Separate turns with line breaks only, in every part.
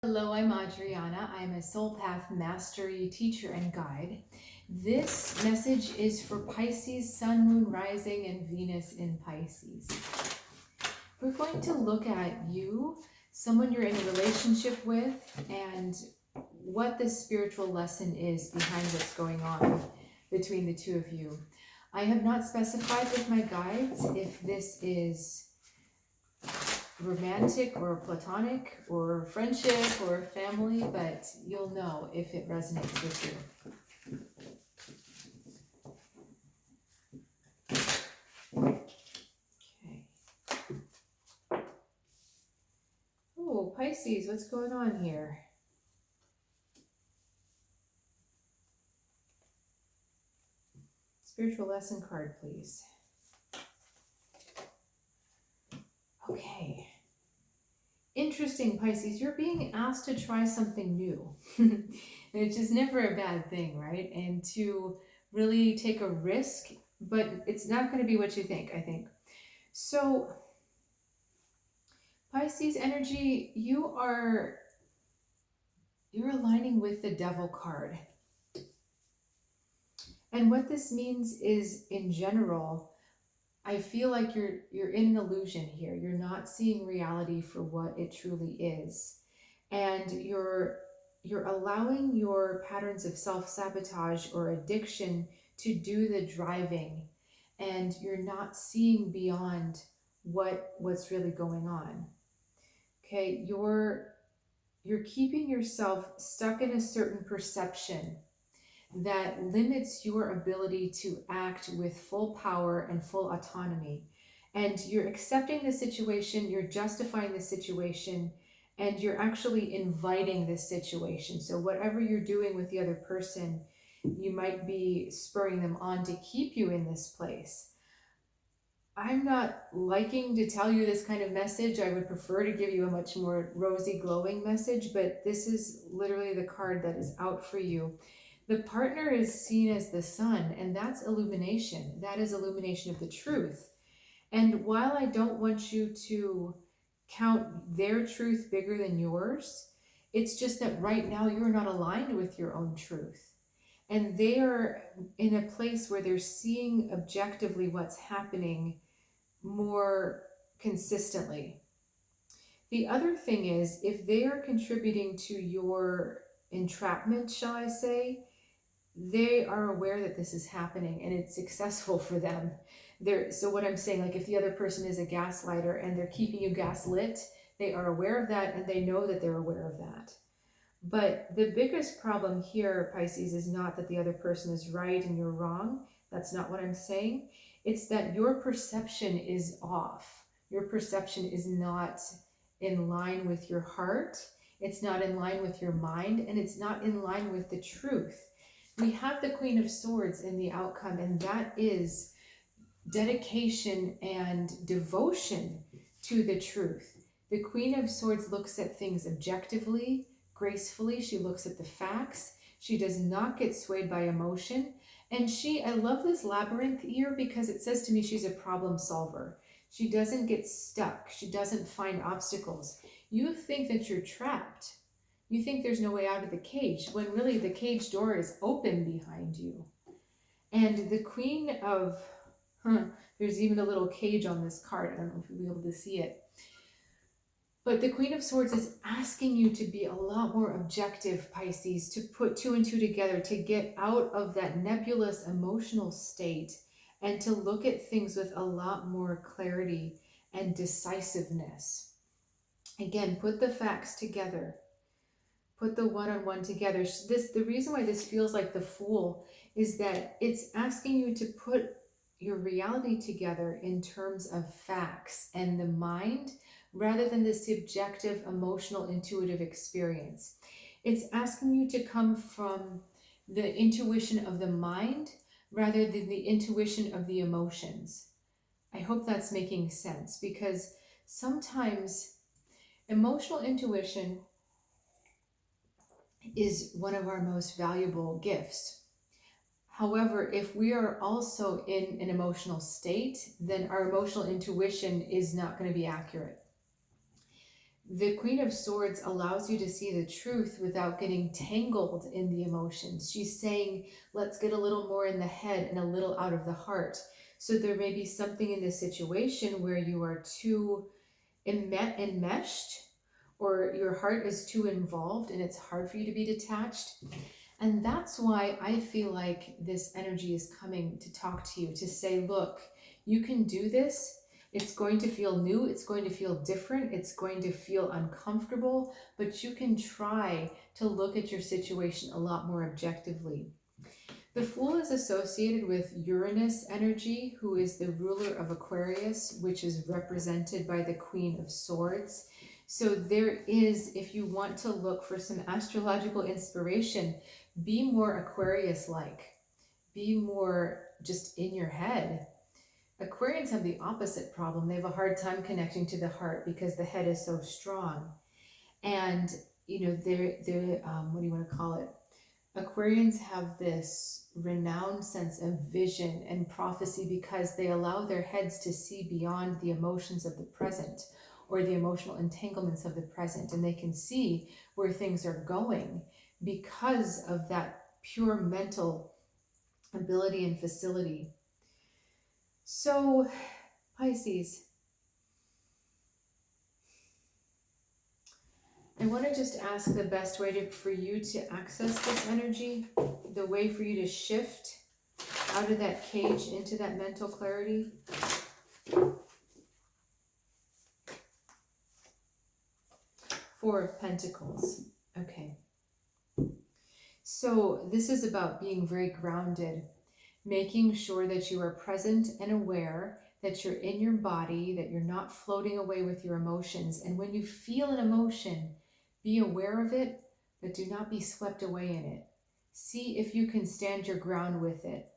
Hello, I'm Adriana. I'm a SoulPath Mastery Teacher and Guide. This message is for Pisces, Sun, Moon, Rising, and Venus in Pisces. We're going to look at you, someone you're in a relationship with, and what the spiritual lesson is behind what's going on between the two of you. I have not specified with my guides if this is romantic or platonic or friendship or family, but you'll know if it resonates with you. Okay. Oh, Pisces, what's going on here? Spiritual lesson card, please. Okay. Interesting, Pisces. You're being asked to try something new, which is never a bad thing, right? And to really take a risk, but it's not going to be what you think, I think. So, Pisces energy, you're aligning with the Devil card. And what this means is, in general, I feel like you're in an illusion here. You're not seeing reality for what it truly is. And you're allowing your patterns of self-sabotage or addiction to do the driving, and you're not seeing beyond what's really going on. Okay, you're keeping yourself stuck in a certain perception that limits your ability to act with full power and full autonomy. And you're accepting the situation, you're justifying the situation, and you're actually inviting this situation. So whatever you're doing with the other person, you might be spurring them on to keep you in this place. I'm not liking to tell you this kind of message. I would prefer to give you a much more rosy, glowing message, but this is literally the card that is out for you. The partner is seen as the sun, and that's illumination. That is illumination of the truth. And while I don't want you to count their truth bigger than yours, it's just that right now you're not aligned with your own truth. And they are in a place where they're seeing objectively what's happening more consistently. The other thing is, if they are contributing to your entrapment, shall I say, they are aware that this is happening and it's successful for them. So what I'm saying, like if the other person is a gaslighter and they're keeping you gaslit, they are aware of that and they know that they're aware of that. But the biggest problem here, Pisces, is not that the other person is right and you're wrong. That's not what I'm saying. It's that your perception is off. Your perception is not in line with your heart. It's not in line with your mind, and it's not in line with the truth. We have the Queen of Swords in the outcome, and that is dedication and devotion to the truth. The Queen of Swords looks at things objectively, gracefully. She looks at the facts. She does not get swayed by emotion. And I love this labyrinth here because it says to me she's a problem solver. She doesn't get stuck. She doesn't find obstacles. You think that you're trapped. You think there's no way out of the cage, when really the cage door is open behind you. And the Queen of, there's even a little cage on this card. I don't know if you'll be able to see it. But the Queen of Swords is asking you to be a lot more objective, Pisces, to put two and two together, to get out of that nebulous emotional state and to look at things with a lot more clarity and decisiveness. Again, put the facts together. Put the one-on-one together. The reason why this feels like the Fool is that it's asking you to put your reality together in terms of facts and the mind, rather than the subjective, emotional, intuitive experience. It's asking you to come from the intuition of the mind rather than the intuition of the emotions. I hope that's making sense, because sometimes emotional intuition is one of our most valuable gifts. However, if we are also in an emotional state, then our emotional intuition is not going to be accurate. The Queen of Swords allows you to see the truth without getting tangled in the emotions. She's saying, let's get a little more in the head and a little out of the heart. So there may be something in this situation where you are too enmeshed, or your heart is too involved and it's hard for you to be detached. And that's why I feel like this energy is coming to talk to you, to say, look, you can do this. It's going to feel new. It's going to feel different. It's going to feel uncomfortable, but you can try to look at your situation a lot more objectively. The Fool is associated with Uranus energy, who is the ruler of Aquarius, which is represented by the Queen of Swords. So there is, if you want to look for some astrological inspiration, be more Aquarius-like. Be more just in your head. Aquarians have the opposite problem. They have a hard time connecting to the heart because the head is so strong. And, you know, they're what do you want to call it? Aquarians have this renowned sense of vision and prophecy because they allow their heads to see beyond the emotions of the present or the emotional entanglements of the present. And they can see where things are going because of that pure mental ability and facility. So, Pisces, I want to just ask the best way for you to access this energy, the way for you to shift out of that cage into that mental clarity. Four of Pentacles. Okay. So this is about being very grounded, making sure that you are present and aware, that you're in your body, that you're not floating away with your emotions. And when you feel an emotion, be aware of it, but do not be swept away in it. See if you can stand your ground with it.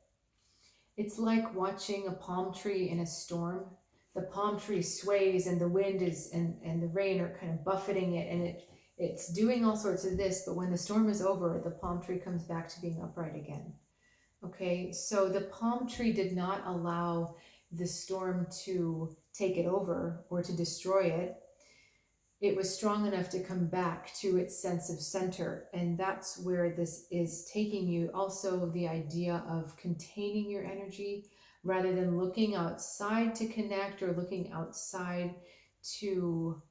It's like watching a palm tree in a storm. The palm tree sways and the wind is and the rain are kind of buffeting it, and it's doing all sorts of this, but when the storm is over, the palm tree comes back to being upright again. Okay, so the palm tree did not allow the storm to take it over or to destroy it. It was strong enough to come back to its sense of center. And that's where this is taking you. Also, the idea of containing your energy rather than looking outside to connect or looking outside to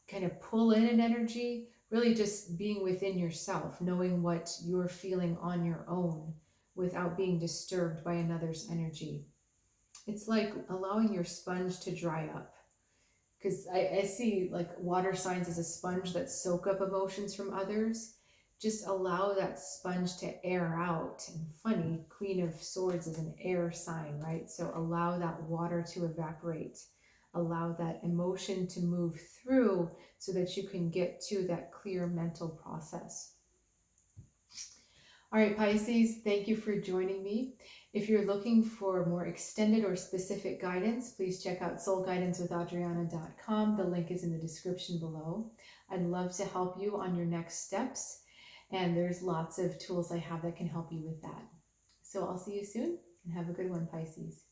kind of pull in an energy, really just being within yourself, knowing what you're feeling on your own without being disturbed by another's energy. It's like allowing your sponge to dry up. Because I see like water signs as a sponge that soak up emotions from others. Just allow that sponge to air out. And funny, Queen of Swords is an air sign, right? So allow that water to evaporate. Allow that emotion to move through so that you can get to that clear mental process. All right, Pisces, thank you for joining me. If you're looking for more extended or specific guidance, please check out soulguidancewithAdriana.com. The link is in the description below. I'd love to help you on your next steps, and there's lots of tools I have that can help you with that. So I'll see you soon, and have a good one, Pisces.